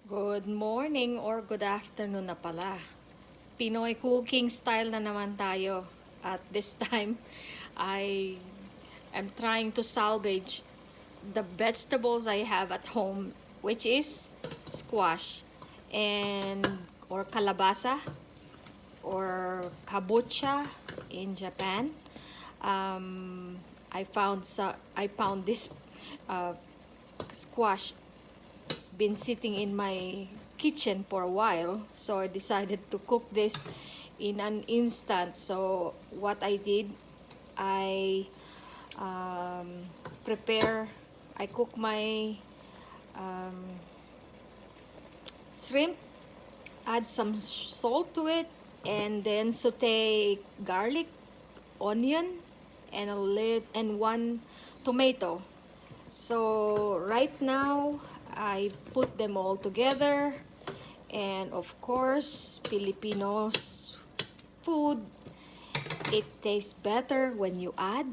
Good morning or good afternoon na pala. Pinoy cooking style na naman tayo. At this time, I am trying to salvage the vegetables I have at home, which is squash and or kalabasa or kabocha in Japan. I found this squash. It's been sitting in my kitchen for a while, so I decided to cook this in an instant. So what I did, I cook my shrimp, add some salt to it, and then saute garlic, onion, and one tomato. So right now I put them all together, and of course Filipinos food, it tastes better when you add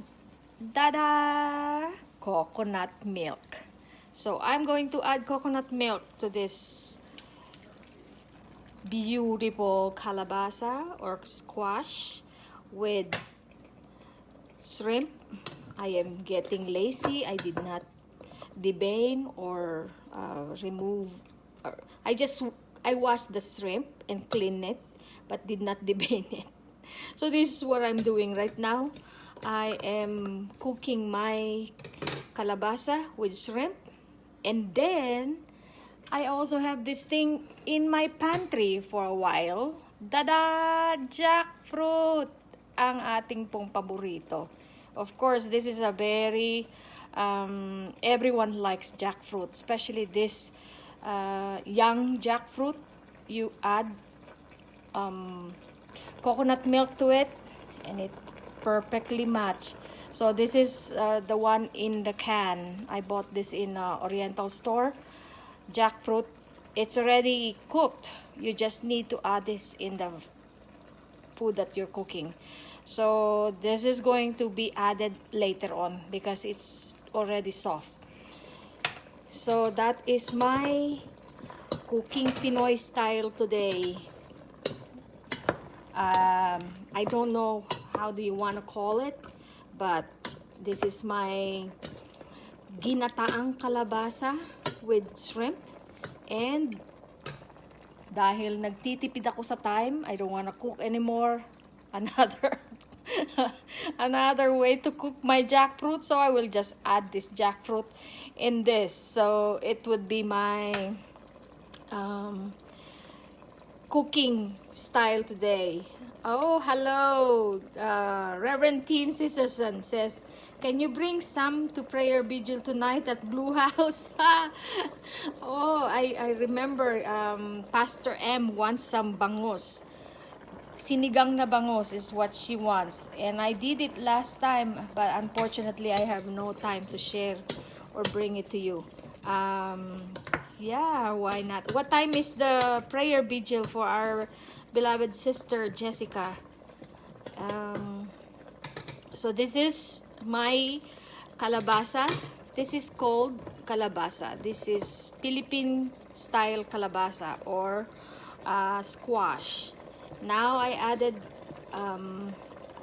coconut milk. So I'm going to add coconut milk to this beautiful kalabasa or squash with shrimp. I am getting lazy. I did not devein or remove. I washed the shrimp and cleaned it, but did not devein it. So this is what I'm doing right now. I am cooking my kalabasa with shrimp, and then I also have this thing in my pantry for a while. Jackfruit! Ang ating pong paborito. Of course, this is a very everyone likes jackfruit, especially this young jackfruit. You add coconut milk to it, and it perfectly match. So this is the one in the can. I bought this in Oriental store. Jackfruit, it's already cooked. You just need to add this in the food that you're cooking. So this is going to be added later on because it's already soft. So that is my cooking Pinoy style today. I don't know how do you want to call it, but this is my ginataang kalabasa with shrimp. And dahil nagtitipid ako sa time, I don't want to cook anymore. Another way to cook my jackfruit, so I will just add this jackfruit in this. So it would be my cooking style today. Oh, hello. Reverend Tim Sisterson says, can you bring some to prayer vigil tonight at Blue House? Oh, I remember Pastor M wants some bangus. Sinigang na bangus is what she wants. And I did it last time, but unfortunately I have no time to share or bring it to you. Yeah, why not? What time is the prayer vigil for our beloved sister Jessica? So this is my kalabasa. This is called kalabasa. This is Philippine style kalabasa or squash. Now I added,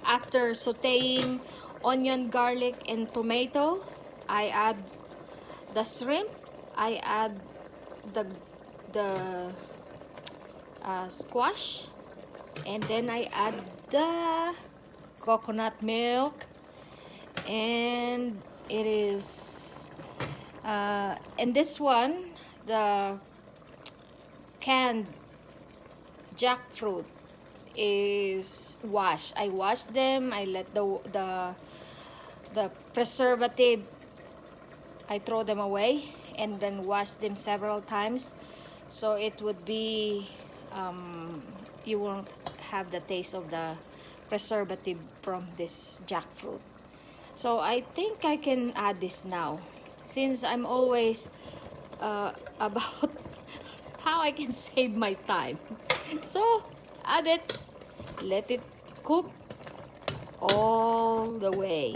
after sauteing onion, garlic, and tomato, I add the shrimp. I add the squash, and then I add the coconut milk, and it is and this one, the canned jackfruit is washed. I washed them. I let the preservative, I throw them away and then wash them several times, so it would be you won't have the taste of the preservative from this jackfruit. So I think I can add this now, since I'm always about how I can save my time. So add it, let it cook all the way,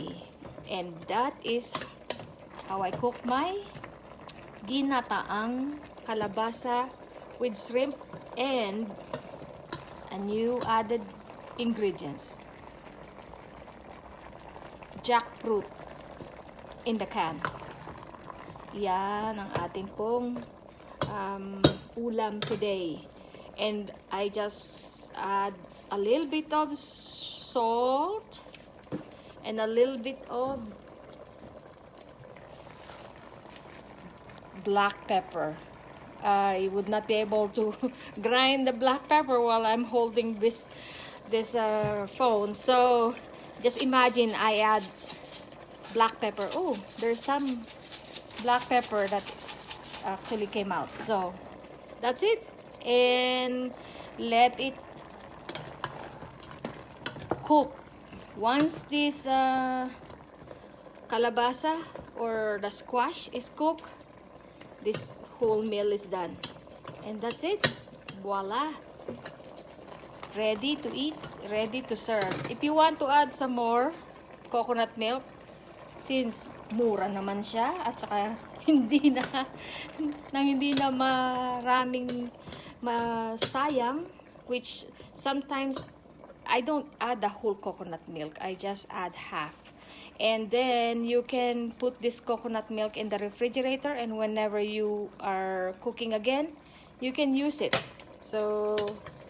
and that is how I cook my ginataang kalabasa with shrimp and a new added ingredients, jackfruit in the can. Yan ang ating pong ulam today. And I just add a little bit of salt and a little bit of black pepper. I would not be able to grind the black pepper while I'm holding this phone. So just imagine I add black pepper. Oh, there's some black pepper that actually came out. So that's it. And let it cook. Once this kalabasa or the squash is cooked, this whole meal is done. And that's it. Voila. Ready to eat, ready to serve. If you want to add some more coconut milk, since mura naman siya at saka hindi na maraming masayang, which sometimes I don't add the whole coconut milk. I just add half. And then you can put this coconut milk in the refrigerator, and whenever you are cooking again, you can use it. So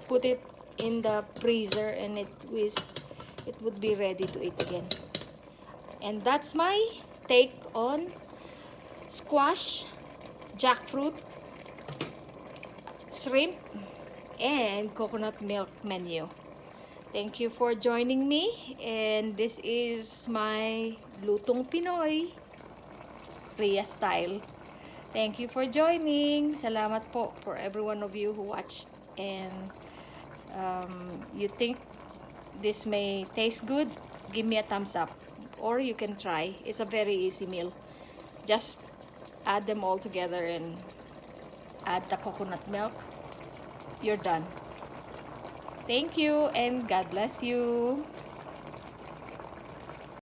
put it in the freezer and it would be ready to eat again. And that's my take on squash, jackfruit, shrimp, and coconut milk menu. Thank you for joining me, and this is my Lutong Pinoy Rhea style. Thank you for joining. Salamat po for every one of you who watched, and you think this may taste good, give me a thumbs up, or you can try. It's a very easy meal. Just add them all together and add the coconut milk. You're done. Thank you, and God bless you.